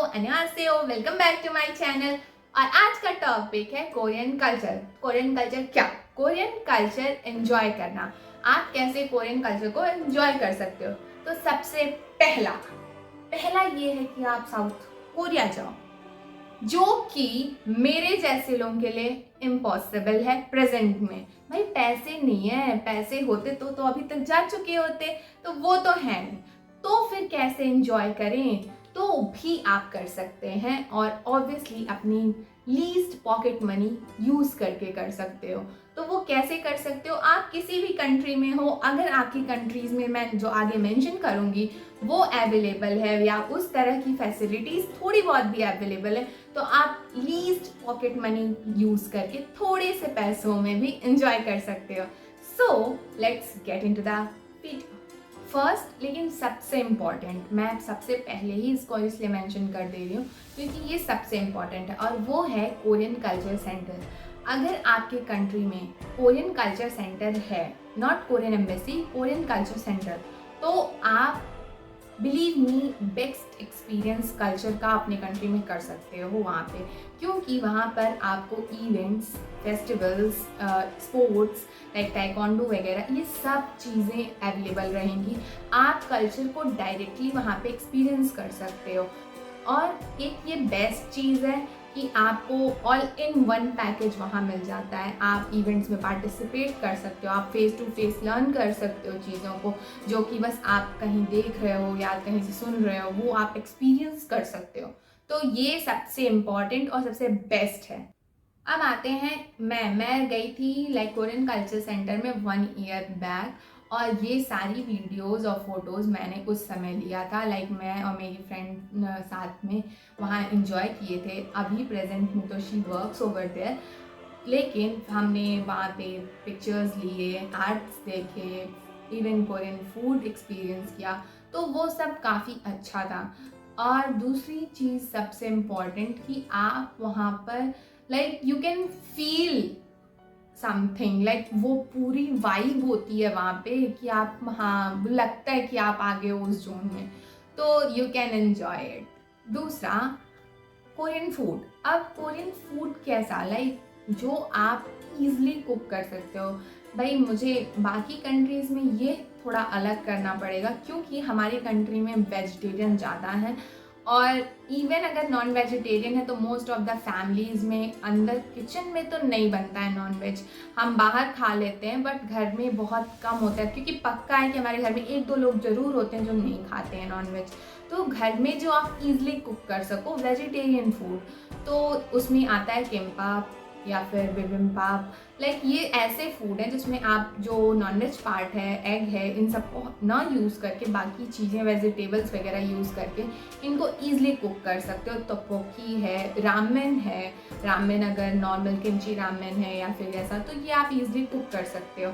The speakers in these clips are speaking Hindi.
अन्यहासेयो, welcome back to my channel. और आज का टॉपिक है कोरियन कल्चर। कोरियन कल्चर क्या? कोरियन कल्चर एंजॉय करना। आप कैसे कोरियन कल्चर को एंजॉय कर सकते हो? तो सबसे पहला पहला ये है कि आप साउथ कोरिया जाओ, जो कि मेरे जैसे लोगों के लिए इम्पॉसिबल है प्रेजेंट में। भाई पैसे नहीं है, पैसे होते तो अभी तक जा चुके होते, तो वो तो है नहीं। तो फिर कैसे एंजॉय करें? तो भी आप कर सकते हैं, और ऑब्वियसली अपनी लीस्ट पॉकेट मनी यूज करके कर सकते हो। तो वो कैसे कर सकते हो? आप किसी भी कंट्री में हो, अगर आपकी कंट्रीज में मैं जो आगे मेंशन करूंगी वो अवेलेबल है या उस तरह की फैसिलिटीज थोड़ी बहुत भी अवेलेबल है, तो आप लीस्ट पॉकेट मनी यूज करके थोड़े से पैसों में भी एंजॉय कर सकते हो। So let's get into the video. First लेकिन सबसे इम्पॉर्टेंट, मैं सबसे पहले ही इसको इसलिए मेंशन कर दे रही हूँ क्योंकि ये सबसे इम्पॉर्टेंट है, और वो है कोरियन कल्चर सेंटर। अगर आपके कंट्री में कोरियन कल्चर सेंटर है, not Korean embassy, Korean culture centre, तो आप believe me best experience culture का अपने कंट्री में कर सकते हो वहाँ पे, क्योंकि वहाँ पर आपको events, festivals, sports like taekwondo वगैरह ये सब चीज़ें अवेलेबल रहेंगी। आप कल्चर को डायरेक्टली वहाँ पे एक्सपीरियंस कर सकते हो। और एक ये बेस्ट चीज़ है कि आपको ऑल इन वन पैकेज वहाँ मिल जाता है। आप इवेंट्स में पार्टिसिपेट कर सकते हो, आप फेस टू फेस लर्न कर सकते हो चीज़ों को, जो कि बस आप कहीं देख रहे हो या कहीं से सुन रहे हो, वो आप एक्सपीरियंस कर सकते हो। तो ये सबसे इम्पॉर्टेंट और सबसे बेस्ट है। अब आते हैं, मैं गई थी लाइक कोरियन कल्चर सेंटर में 1 ईयर बैक, और ये सारी वीडियोस और फोटोज़ मैंने उस समय लिया था। लाइक मैं और मेरी फ्रेंड साथ में वहाँ इंजॉय किए थे। अभी प्रेजेंट में तो शी वर्क्स ओवर देयर, लेकिन हमने वहाँ पे पिक्चर्स लिए, आर्ट्स देखे, इवन कोरियन फूड एक्सपीरियंस किया, तो वो सब काफ़ी अच्छा था। और दूसरी चीज़ सबसे इम्पॉर्टेंट कि आप वहाँ पर like you can feel something, like वो पूरी वाइब होती है वहाँ पे कि आप, हाँ लगता है कि आप आगे हो उस जोन में, तो यू कैन एंजॉय इट। दूसरा, कोरियन फूड। अब कोरियन फूड कैसा, लाइक जो आप इजीली कुक कर सकते हो। भाई मुझे बाकी कंट्रीज़ में ये थोड़ा अलग करना पड़ेगा क्योंकि हमारी कंट्री में वेजिटेरियन ज़्यादा हैं, और इवन अगर नॉन वेजिटेरियन है तो मोस्ट ऑफ द फैमिलीज़ में अंदर किचन में तो नहीं बनता है नॉन वेज। हम बाहर खा लेते हैं बट घर में बहुत कम होता है, क्योंकि पक्का है कि हमारे घर में 1-2 लोग ज़रूर होते हैं जो नहीं खाते हैं नॉन वेज। तो घर में जो आप इजीली कुक कर सको वेजिटेरियन फूड, तो उसमें आता है किम्पाप या फिर बिबिम्पाप। लाइक ये ऐसे फूड हैं जिसमें आप जो नॉनवेज पार्ट है, एग है, इन सबको ना यूज़ करके बाकी चीज़ें वेजिटेबल्स वगैरह यूज़ करके इनको ईजिली कुक कर सकते हो। टोपोकी है, रामेन है, रामेन अगर नॉर्मल किमची रामेन है या फिर ऐसा, तो ये आप इजीली कुक कर सकते हो।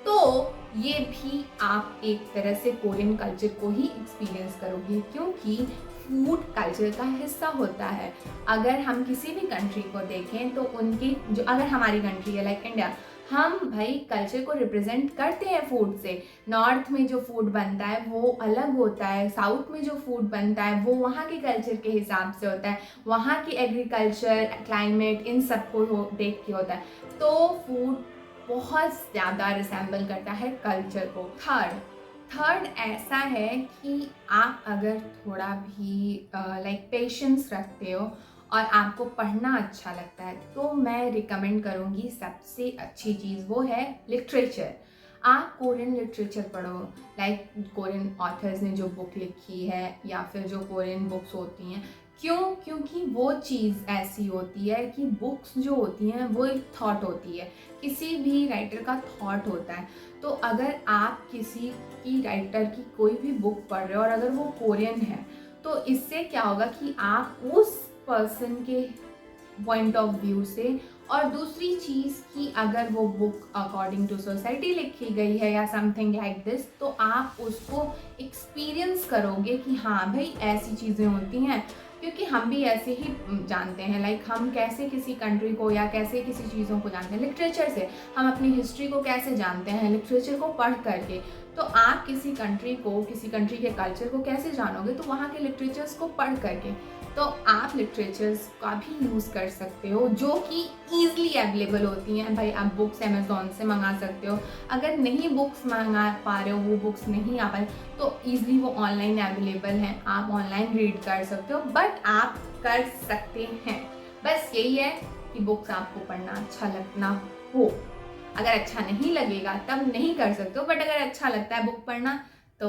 तो ये भी आप एक तरह से कोरियन कल्चर को ही एक्सपीरियंस करोगे, क्योंकि फूड कल्चर का हिस्सा होता है। अगर हम किसी भी कंट्री को देखें तो उनकी जो, अगर हमारी कंट्री है लाइक इंडिया, हम भाई कल्चर को रिप्रेजेंट करते हैं फूड से। नॉर्थ में जो फूड बनता है वो अलग होता है, साउथ में जो फूड बनता है वो वहाँ के कल्चर के हिसाब से होता है, वहाँ की एग्रीकल्चर, क्लाइमेट, इन सबको देख के होता है। तो फूड बहुत ज़्यादा रिसेंबल करता है कल्चर को। थर्ड ऐसा है कि आप अगर थोड़ा भी लाइक पेशेंस रखते हो और आपको पढ़ना अच्छा लगता है, तो मैं रिकमेंड करूँगी सबसे अच्छी चीज़ वो है लिटरेचर। आप कोरियन लिटरेचर पढ़ो, लाइक कोरियन ऑथर्स ने जो बुक लिखी है या फिर जो कोरियन बुक्स होती हैं। क्योंकि वो चीज़ ऐसी होती है कि बुक्स जो होती हैं वो एक थॉट होती है, किसी भी राइटर का थॉट होता है। तो अगर आप किसी की राइटर की कोई भी बुक पढ़ रहे हो और अगर वो कोरियन है, तो इससे क्या होगा कि आप उस पर्सन के पॉइंट ऑफ व्यू से, और दूसरी चीज़ कि अगर वो बुक अकॉर्डिंग टू सोसाइटी लिखी गई है या समथिंग लाइक दिस, तो आप उसको एक्सपीरियंस करोगे कि हाँ भाई ऐसी चीज़ें होती हैं। क्योंकि हम भी ऐसे ही जानते हैं, लाइक हम कैसे किसी कंट्री को या कैसे किसी चीज़ों को जानते हैं लिटरेचर से, हम अपनी हिस्ट्री को कैसे जानते हैं लिटरेचर को पढ़ करके। तो आप किसी कंट्री के कल्चर को कैसे जानोगे? तो वहाँ के लिटरेचर्स को पढ़ करके। तो आप लिटरेचर्स का भी यूज़ कर सकते हो जो कि ईज़िली अवेलेबल होती हैं। भाई आप बुक्स अमेज़ॉन से मंगा सकते हो। अगर नहीं बुक्स मंगा पा रहे हो, वो बुक्स नहीं आ पा रहे, तो ईज़िली वो ऑनलाइन अवेलेबल हैं, आप ऑनलाइन रीड कर सकते हो। बट आप कर सकते हैं, बस यही है कि बुक्स आपको पढ़ना अच्छा लगना हो। अगर अच्छा नहीं लगेगा तब नहीं कर सकते हो, बट अगर अच्छा लगता है बुक पढ़ना तो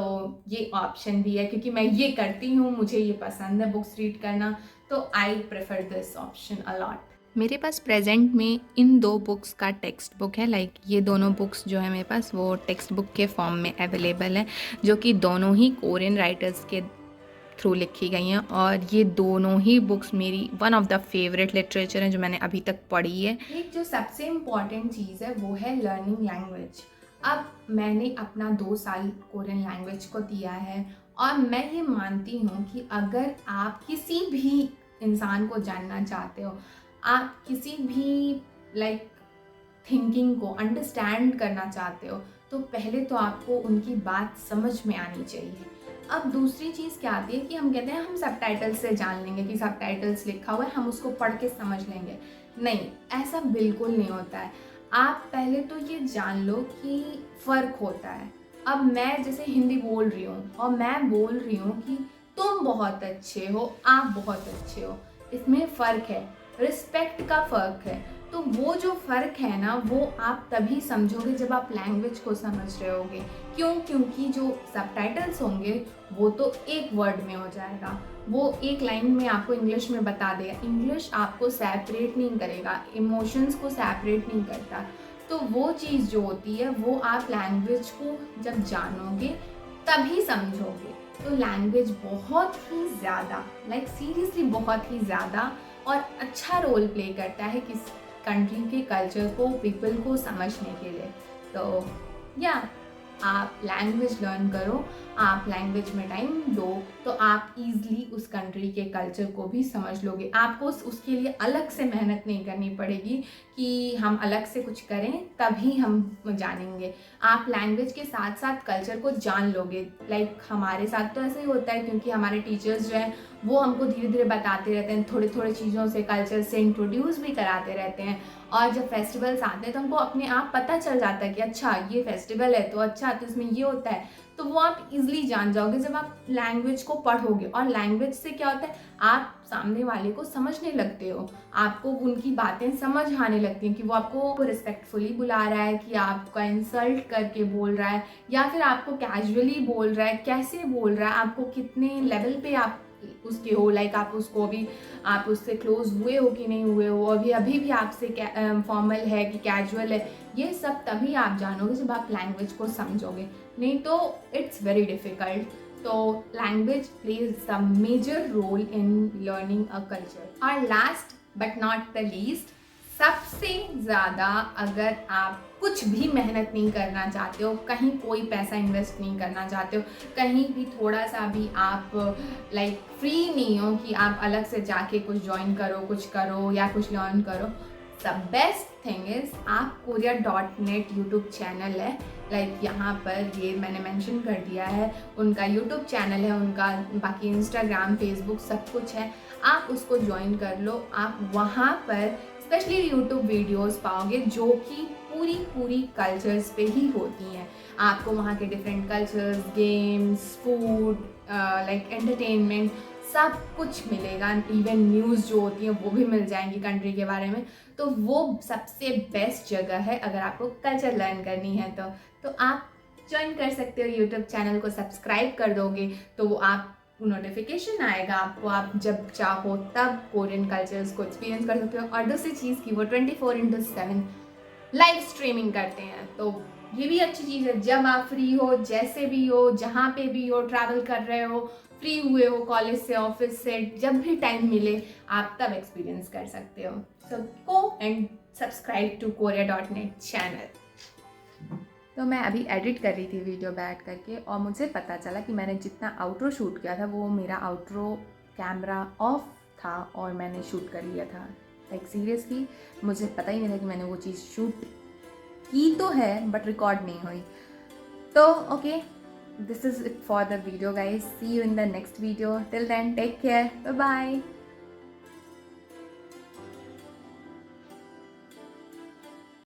ये ऑप्शन भी है, क्योंकि मैं ये करती हूँ, मुझे ये पसंद है बुक्स रीड करना, तो I prefer this option a lot. मेरे पास प्रेजेंट में इन 2 बुक्स का टेक्स्ट बुक है। लाइक ये दोनों बुक्स जो है मेरे पास वो टेक्स्ट बुक के फॉर्म में अवेलेबल है, जो कि दोनों ही कोरियन राइटर्स के थ्रू लिखी गई हैं। और ये दोनों ही बुक्स मेरी one of the favourite literature हैं जो मैंने अभी तक पढ़ी है। एक जो सबसे इम्पॉर्टेंट चीज़ है वो है लर्निंग लैंग्वेज। अब मैंने अपना 2 साल कोरियन लैंग्वेज को दिया है, और मैं ये मानती हूँ कि अगर आप किसी भी इंसान को जानना चाहते हो, आप किसी भी लाइक थिंकिंग को अंडरस्टैंड करना चाहते हो, तो पहले तो आपको उनकी बात समझ में आनी चाहिए। अब दूसरी चीज़ क्या आती है कि हम कहते हैं हम सबटाइटल्स से जान लेंगे, कि सबटाइटल्स लिखा हुआ है हम उसको पढ़ के समझ लेंगे। नहीं, ऐसा बिल्कुल नहीं होता है। आप पहले तो ये जान लो कि फ़र्क होता है। अब मैं जैसे हिंदी बोल रही हूँ और मैं बोल रही हूँ कि तुम बहुत अच्छे हो, आप बहुत अच्छे हो, इसमें फ़र्क है, रिस्पेक्ट का फ़र्क है। तो वो जो फ़र्क है ना, वो आप तभी समझोगे जब आप लैंग्वेज को समझ रहे होगे। क्यों? क्योंकि जो सबटाइटल्स होंगे वो तो एक वर्ड में हो जाएगा, वो एक लाइन में आपको इंग्लिश में बता देगा। इंग्लिश आपको सेपरेट नहीं करेगा, इमोशंस को सेपरेट नहीं करता। तो वो चीज़ जो होती है वो आप लैंग्वेज को जब जानोगे तभी समझोगे। तो लैंग्वेज बहुत ही ज़्यादा, लाइक सीरियसली बहुत ही ज़्यादा और अच्छा रोल प्ले करता है किस कंट्री के कल्चर को, पीपल को समझने के लिए। तो या आप लैंग्वेज लर्न करो, आप लैंग्वेज में टाइम दो, तो आप इजीली उस कंट्री के कल्चर को भी समझ लोगे। आपको उसके लिए अलग से मेहनत नहीं करनी पड़ेगी कि हम अलग से कुछ करें तभी हम जानेंगे। आप लैंग्वेज के साथ साथ कल्चर को जान लोगे। लाइक हमारे साथ तो ऐसा ही होता है, क्योंकि हमारे टीचर्स जो हैं वो हमको धीरे धीरे बताते रहते हैं, थोड़े थोड़े चीज़ों से कल्चर से इंट्रोड्यूस भी कराते रहते हैं। और जब फेस्टिवल्स आते हैं तो हमको अपने आप पता चल जाता है कि अच्छा ये फेस्टिवल है तो अच्छा तो इसमें ये होता है। तो वो आप इजीली जान जाओगे जब आप लैंग्वेज को पढ़ोगे। और लैंग्वेज से क्या होता है, आप सामने वाले को समझने लगते हो, आपको उनकी बातें समझ आने लगती हैं कि वो आपको रिस्पेक्टफुली बुला रहा है, कि आपका इंसल्ट करके बोल रहा है, या फिर आपको कैजुअली बोल रहा है, कैसे बोल रहा है, आपको कितने लेवल पे आप उसके हो, लाइक आप उसको अभी आप उससे क्लोज हुए हो कि नहीं हुए हो, अभी भी आपसे फॉर्मल है कि कैजुअल है। ये सब तभी आप जानोगे जब आप लैंग्वेज को समझोगे, नहीं तो इट्स वेरी डिफ़िकल्ट। तो language plays the major role in learning a culture. और last but not the least, सबसे ज़्यादा अगर आप कुछ भी मेहनत नहीं करना चाहते हो, कहीं कोई पैसा इन्वेस्ट नहीं करना चाहते हो, कहीं भी थोड़ा सा भी आप लाइक फ्री नहीं हो कि आप अलग से जाके कुछ ज्वाइन करो, कुछ करो या कुछ लर्न करो, द बेस्ट थिंग इज़ आप korea.net यूट्यूब चैनल है, लाइक यहाँ पर ये मैंने मेंशन कर दिया है, उनका यूट्यूब चैनल है, उनका बाकी इंस्टाग्राम फेसबुक सब कुछ है, आप उसको ज्वाइन कर लो। आप वहाँ पर स्पेशली यूट्यूब वीडियोस पाओगे जो कि पूरी कल्चर्स पे ही होती हैं। आपको वहाँ के different cultures, games, food, like entertainment सब कुछ मिलेगा। इवन न्यूज़ जो होती है वो भी मिल जाएंगी कंट्री के बारे में। तो वो सबसे बेस्ट जगह है अगर आपको कल्चर लर्न करनी है तो आप ज्वाइन कर सकते हो। यूट्यूब चैनल को सब्सक्राइब कर दोगे तो आप नोटिफिकेशन आएगा आपको, आप जब चाहो तब कोरियन कल्चर्स को एक्सपीरियंस कर सकते हो। और दूसरी चीज़ की वो 24/7 लाइव स्ट्रीमिंग करते हैं, तो ये भी अच्छी चीज़ है। जब आप फ्री हो, जैसे भी हो, जहाँ पे भी हो, ट्रैवल कर रहे हो, फ्री हुए हो कॉलेज से, ऑफिस से, जब भी टाइम मिले आप तब एक्सपीरियंस कर सकते हो। So go and subscribe to korea.net channel. तो मैं अभी एडिट कर रही थी वीडियो बैठ करके, और मुझे पता चला कि मैंने जितना आउट्रो शूट किया था वो मेरा आउट्रो कैमरा ऑफ था और मैंने शूट कर लिया था। लाइक सीरियसली मुझे पता ही नहीं था कि मैंने वो चीज़ शूट की तो है बट रिकॉर्ड नहीं हुई। तो okay, this is it for the video guys. See you in the next video. Till then, take care. Bye bye.